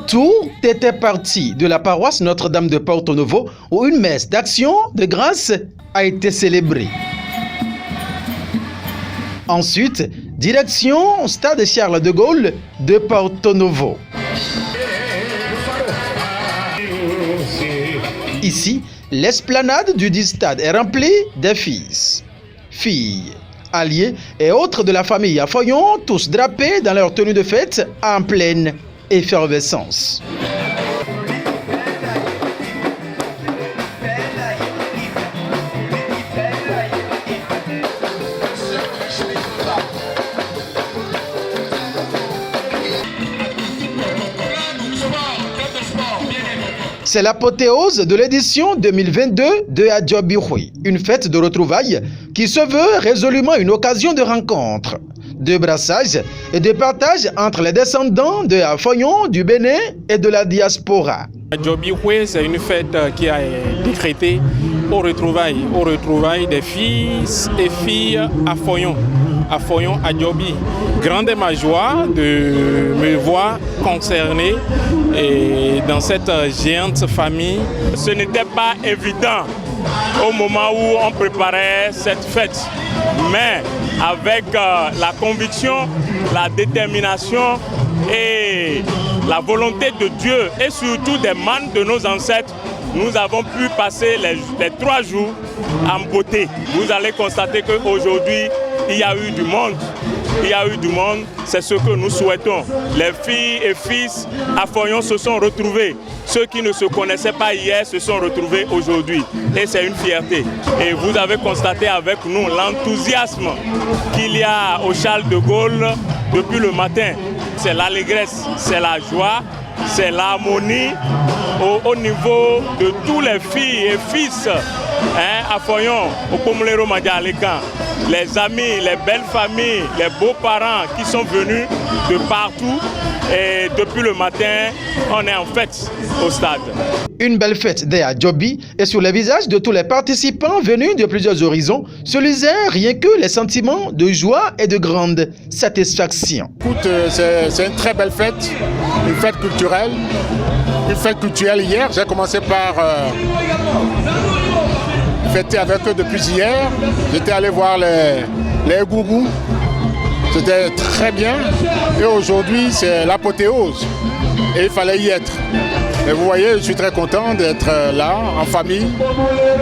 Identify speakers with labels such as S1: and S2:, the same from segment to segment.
S1: Tout était parti de la paroisse Notre-Dame de Porto Novo où une messe d'action de grâce a été célébrée. Ensuite, direction Stade Charles de Gaulle de Porto Novo. Ici, l'esplanade du dit stade est remplie de fils, filles, alliés et autres de la famille Afoyon, tous drapés dans leur tenue de fête en pleine effervescence. C'est l'apothéose de l'édition 2022 de Adjobihui, une fête de retrouvailles qui se veut résolument une occasion de rencontre, de brassage et de partage entre les descendants de Afoyon, du Bénin et de la diaspora.
S2: Adjobihui, c'est une fête qui a été décrétée aux retrouvailles des fils et filles Afoyon. Afoyon Adjobi. Grande est ma joie de me voir concerné dans cette géante famille. Ce n'était pas évident au moment où on préparait cette fête, mais avec la conviction, la détermination et la volonté de Dieu et surtout des mains de nos ancêtres, nous avons pu passer les 3 jours en beauté. Vous allez constater qu'aujourd'hui, il y a eu du monde. Il y a eu du monde, c'est ce que nous souhaitons. Les filles et fils Afoyon se sont retrouvés. Ceux qui ne se connaissaient pas hier se sont retrouvés aujourd'hui. Et c'est une fierté. Et vous avez constaté avec nous l'enthousiasme qu'il y a au Charles de Gaulle depuis le matin. C'est l'allégresse, c'est la joie, c'est l'harmonie au niveau de tous les filles et fils Afoyon, au Pomulero Madialekan. Les amis, les belles familles, les beaux-parents qui sont venus de partout. Et depuis le matin, on est en fête au stade.
S1: Une belle fête des Adjobi et sur les visages de tous les participants venus de plusieurs horizons se lisaient rien que les sentiments de joie et de grande satisfaction.
S3: Écoute, c'est une très belle fête, une fête culturelle. Une fête culturelle hier, j'ai commencé par fêter avec eux depuis hier. J'étais allé voir les gourous. C'était très bien. Et aujourd'hui, c'est l'apothéose. Et il fallait y être. Et vous voyez, je suis très content d'être là, en famille,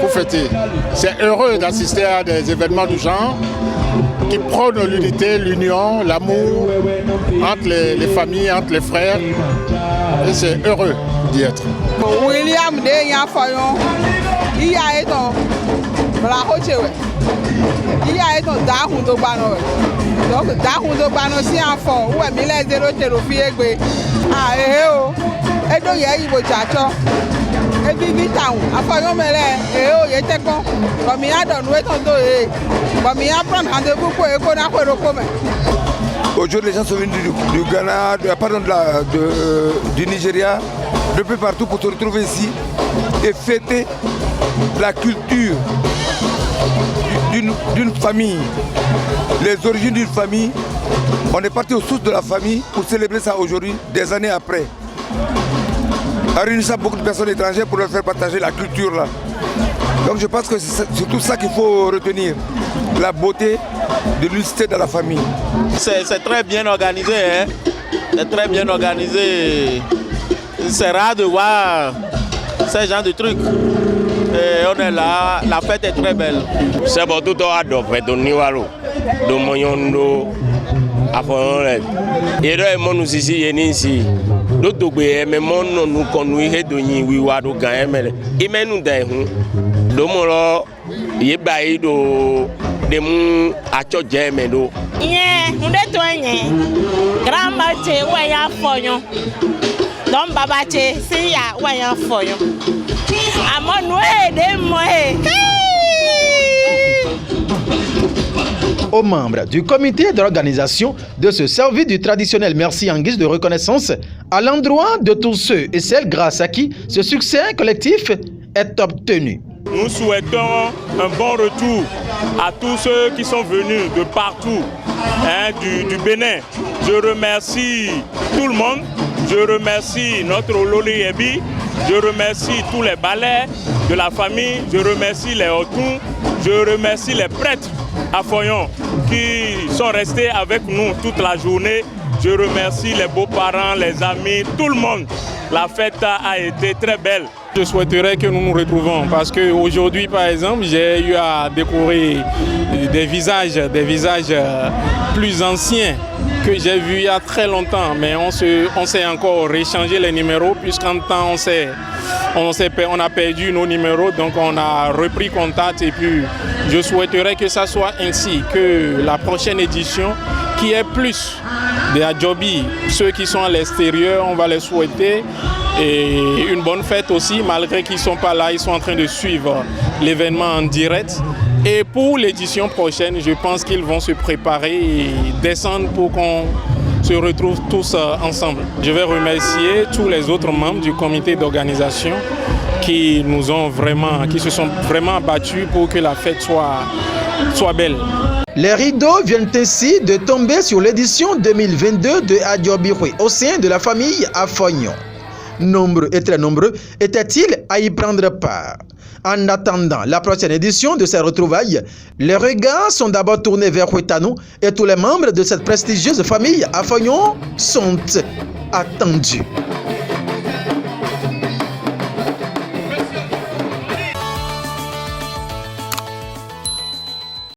S3: pour fêter. C'est heureux d'assister à des événements du genre qui prônent l'unité, l'union, l'amour entre les familles, entre les frères. Et c'est heureux d'y être.
S4: William de Afoyon, il y a un Blahochewe, il y a un Dahundo Bano. Donc Dahundo Bano si enfant, où est Mila Zero Terofiegbe. Ah, et donc il y a eu Chacho. Et puis Vitan, Afoyon Mele, et Yeteko, comme il y a dans l'ouest en deux, comme il y a prendre rendez-vous pour Econacoro.
S5: Aujourd'hui, les gens sont venus du Ghana, du Nigeria, de peu partout pour se retrouver ici et fêter la culture d'une famille, les origines d'une famille. On est parti aux sources de la famille pour célébrer ça aujourd'hui, des années après. En réunissant beaucoup de personnes étrangères pour leur faire partager la culture là. Donc je pense que c'est surtout ça qu'il faut retenir, la beauté de l'unité de la famille.
S6: C'est très bien organisé, hein? C'est très bien organisé. C'est rare de voir ce genre de trucs. Et on est là, la fête est très belle.
S7: C'est pour tout à fait de Niwalo, de Moyondo, Afoyon. Et là, nous ici, ici. D'autres mais mon nous conduire de Niwa do Gaemel. Et même nous d'ailleurs, de Molo, Yebaï de Mou Acho Gemelo.
S8: Yeah, on est toigné. Grand maté, ouais, y'a Afoyon. Donc, Babaché, si y'a, ouais, y'a Afoyon. À mon ouais, de moi.
S1: Aux membres du comité d'organisation de se servir du traditionnel merci en guise de reconnaissance à l'endroit de tous ceux et celles grâce à qui ce succès collectif est obtenu.
S2: Nous souhaitons un bon retour à tous ceux qui sont venus de partout, du Bénin. Je remercie tout le monde
S6: Je remercie notre Ololi Ebi, je remercie tous les balais de la famille, je remercie les Otun, je remercie les prêtres à Foyon qui sont restés avec nous toute la journée. Je remercie les beaux-parents, les amis, tout le monde. La fête a été très belle. Je souhaiterais que nous nous retrouvons parce qu'aujourd'hui, par exemple, j'ai eu à découvrir des visages plus anciens que j'ai vus il y a très longtemps. Mais on s'est encore échangé les numéros puisqu'en temps on a perdu nos numéros, donc on a repris contact et puis je souhaiterais que ça soit ainsi, que la prochaine édition qui est plus des Adjobi, ceux qui sont à l'extérieur, on va les souhaiter et une bonne fête aussi, malgré qu'ils ne sont pas là, ils sont en train de suivre l'événement en direct. Et pour l'édition prochaine, je pense qu'ils vont se préparer et descendre pour qu'on se retrouve tous ensemble. Je vais remercier tous les autres membres du comité d'organisation qui se sont vraiment battus pour que la fête soit belle.
S1: Les rideaux viennent ainsi de tomber sur l'édition 2022 de Adjobiroué au sein de la famille Afognon. Nombreux et très nombreux étaient-ils à y prendre part. En attendant la prochaine édition de ces retrouvailles, les regards sont d'abord tournés vers Huetano et tous les membres de cette prestigieuse famille Afognon sont attendus.